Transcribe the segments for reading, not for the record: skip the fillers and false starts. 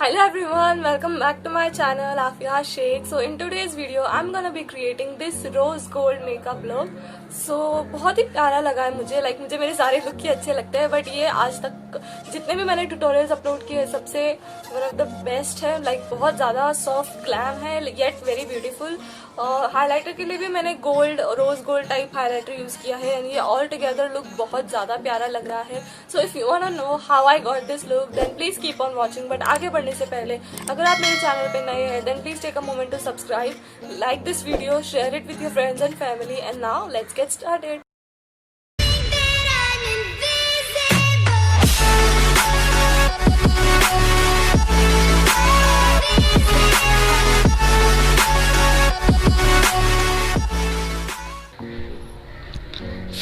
Hello everyone, welcome back to my channel Afia Sheikh. So in today's video I'm gonna be creating this rose gold makeup look. So बहुत ही प्यारा लगा है मुझे, मुझे मेरे सारे लुक ही अच्छे लगते हैं, बट ये आज तक जितने भी मैंने ट्यूटोरियल्स अपलोड किए सबसे वन ऑफ द बेस्ट है. बहुत ज़्यादा सॉफ्ट ग्लैम है येट वेरी ब्यूटीफुल. हाइलाइटर के लिए भी मैंने gold rose gold type highlighter use किया है एंड ये ऑल टुगेदर लुक बहुत ज़्यादा प्यारा लग रहा है. So if you want to know how I got this look then please keep on watching. But आगे बढ़ने से पहले अगर आप मेरे चैनल पे नए हैं then please take a moment to subscribe, like this video, share it with your friends and family. And now let's get started.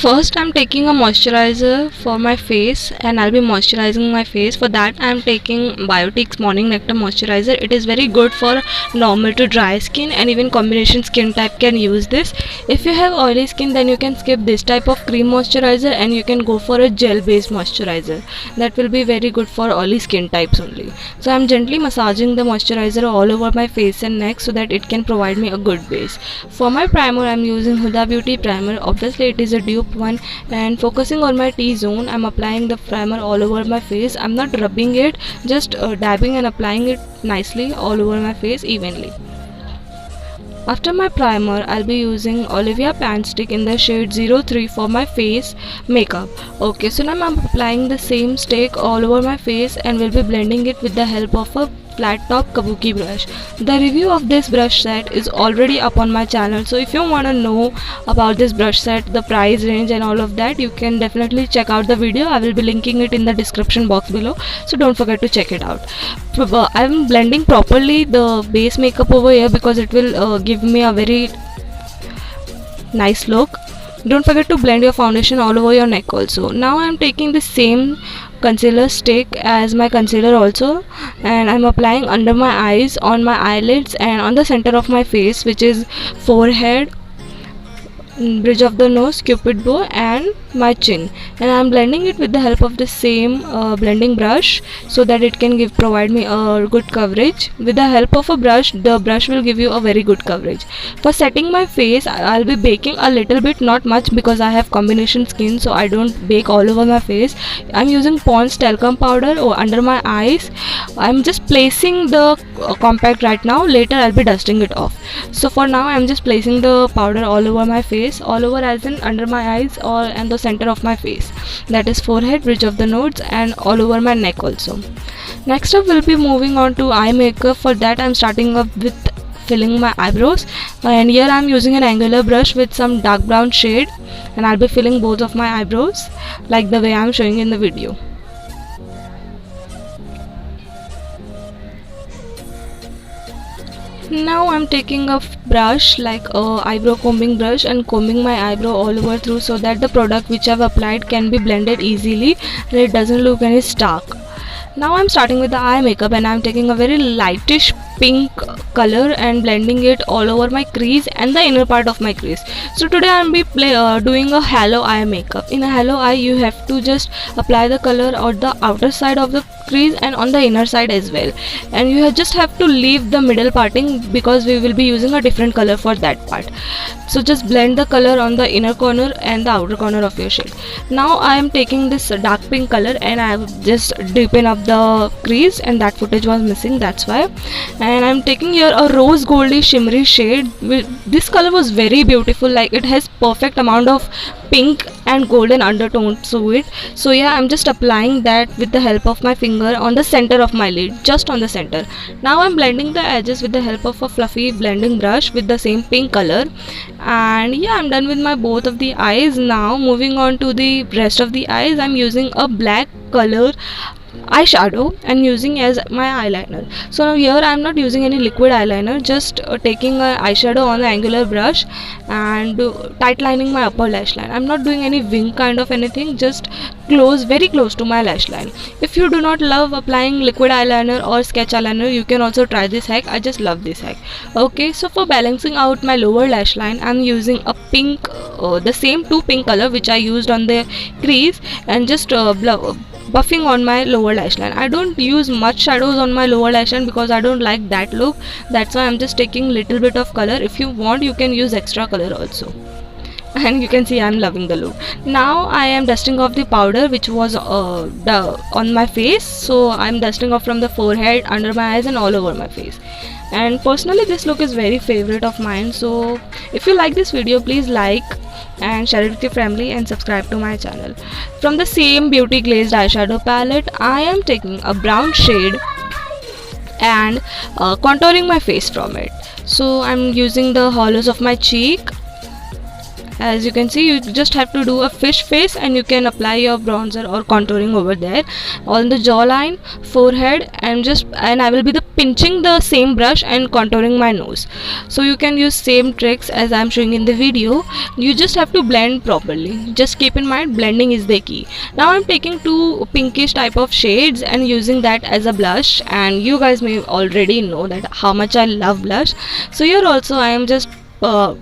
First I'm taking a moisturizer for my face and I'll be moisturizing my face. For that I'm taking Biotique's Morning Nectar moisturizer. It is very good for normal to dry skin and even combination skin type can use this. If you have oily skin then you can skip this type of cream moisturizer and you can go for a gel based moisturizer. That will be very good for oily skin types only. So I'm gently massaging the moisturizer all over my face and neck so that it can provide me a good base. For my primer I'm using Huda Beauty primer. Obviously it is a dupe one, and focusing on my T-zone I'm applying the primer all over my face. I'm not rubbing it, just dabbing and applying it nicely all over my face evenly. After my primer I'll be using Olivia Pan Stick in the shade 03 for my face makeup. Okay, so now I'm applying the same stick all over my face and will be blending it with the help of a flat top kabuki brush. The review of this brush set is already up on my channel, so if you want to know about this brush set, the price range and all of that, you can definitely check out the video. I will be linking it in the description box below, so don't forget to check it out. I'm blending properly the base makeup over here because it will give me a very nice look. Don't forget to blend your foundation all over your neck also. Now I'm taking the same concealer stick as my concealer also and I'm applying under my eyes, on my eyelids and on the center of my face, which is forehead, bridge of the nose, cupid bow and my chin, and I'm blending it with the help of the same blending brush so that it can provide me a good coverage. With the help of a brush, the brush will give you a very good coverage. For setting my face I'll be baking a little bit, not much because I have combination skin, so I don't bake all over my face. I'm using Pond's talcum powder under my eyes. I'm just placing the compact right now, later I'll be dusting it off. So for now I'm just placing the powder all over my face, all over as in under my eyes or and the center of my face, that is forehead, bridge of the nose and all over my neck also. Next up we'll be moving on to eye makeup. For that I'm starting up with filling my eyebrows, and here I'm using an angular brush with some dark brown shade and I'll be filling both of my eyebrows like the way I'm showing in the video. Now I'm taking a brush like a eyebrow combing brush and combing my eyebrow all over through so that the product which I've applied can be blended easily and it doesn't look any stark. Now I'm starting with the eye makeup and I'm taking a very lightish pink color and blending it all over my crease and the inner part of my crease. So today I'll be doing a halo eye makeup. In a halo eye you have to just apply the color on the outer side of the crease and on the inner side as well, and you just have to leave the middle parting because we will be using a different color for that part. So just blend the color on the inner corner and the outer corner of your shade. Now I am taking this dark pink color and I have just deepened up the crease, and that footage was missing, that's why. And I'm taking here a rose goldy shimmery shade. This color was very beautiful, like it has perfect amount of pink and golden undertones to it. So yeah, I'm just applying that with the help of my finger on the center of my lid, just on the center. Now I'm blending the edges with the help of a fluffy blending brush with the same pink color, and yeah, I'm done with my both of the eyes. Now moving on to the rest of the eyes, I'm using a black color eyeshadow and using as my eyeliner. So now here I am not using any liquid eyeliner, just taking a eyeshadow on the angular brush and tight lining my upper lash line. I'm not doing any wing kind of anything, just very close to my lash line. If you do not love applying liquid eyeliner or sketch eyeliner, you can also try this hack. I just love this hack. Okay, so for balancing out my lower lash line, I'm using a pink, the same two pink color which I used on the crease, and just buffing on my lower lash line. I don't use much shadows on my lower lash line because I don't like that look. That's why I'm just taking little bit of color. If you want, you can use extra color also. And you can see I'm loving the look. Now I am dusting off the powder which was on my face. So I'm dusting off from the forehead, under my eyes and all over my face. And personally this look is very favorite of mine. So if you like this video, please like and share it with your family and subscribe to my channel. From the same Beauty Glazed eyeshadow palette, I am taking a brown shade and contouring my face from it. So I'm using the hollows of my cheek. As you can see, you just have to do a fish face and you can apply your bronzer or contouring over there on the jawline, forehead, and I will be pinching the same brush and contouring my nose. So you can use same tricks as I'm showing in the video. You just have to blend properly. Just keep in mind, blending is the key. Now I'm taking two pinkish type of shades and using that as a blush, and you guys may already know that how much I love blush. So here also I am just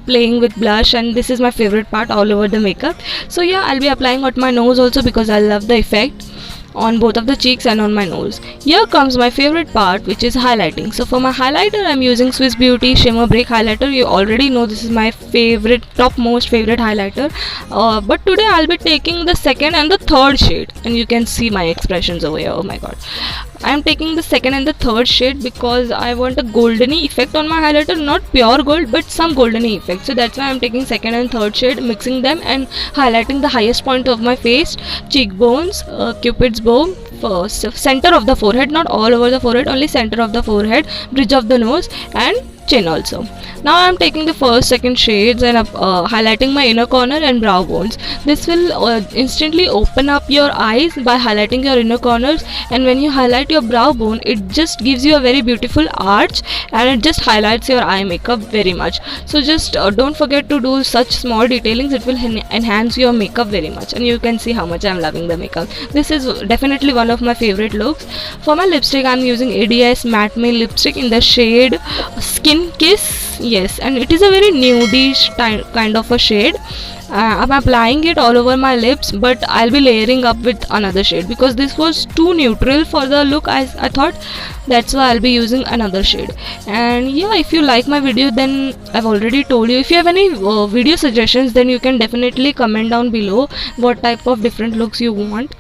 playing with blush, and this is my favorite part all over the makeup. So yeah, I'll be applying on my nose also because I love the effect on both of the cheeks and on my nose. Here comes my favorite part, which is highlighting. So for my highlighter, I'm using Swiss Beauty Shimmer Break highlighter. You already know this is my favorite, topmost favorite highlighter, but today I'll be taking the second and the third shade, and you can see my expressions over here. Oh my god, I'm taking the second and the third shade because I want a goldeny effect on my highlighter, not pure gold but some goldeny effect. So that's why I'm taking second and third shade, mixing them and highlighting the highest point of my face, cheekbones, cupid's bow, center of the forehead, not all over the forehead, only center of the forehead, bridge of the nose and chin also. Now I am taking the first, second shades and highlighting my inner corner and brow bones. This will instantly open up your eyes by highlighting your inner corners, and when you highlight your brow bone, it just gives you a very beautiful arch and it just highlights your eye makeup very much. So just don't forget to do such small detailings. It will enhance your makeup very much, and you can see how much I am loving the makeup. This is definitely one of my favorite looks. For my lipstick, I am using ADS Matte Me lipstick in the shade Skin Kiss. Yes, and it is a very nudish kind of a shade. I'm applying it all over my lips, but I'll be layering up with another shade because this was too neutral for the look, I thought. That's why I'll be using another shade. And yeah, if you like my video, then I've already told you. If you have any video suggestions, then you can definitely comment down below what type of different looks you want.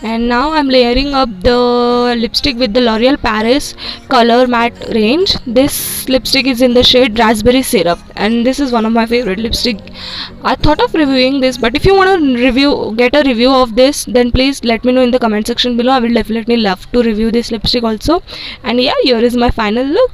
And now I'm layering up the lipstick with the L'Oreal Paris Color Matte range. This lipstick is in the shade Raspberry Syrup, and this is one of my favorite lipstick. I thought of reviewing this, but if you want to get a review of this, then please let me know in the comment section below. I will definitely love to review this lipstick also. And yeah, here is my final look.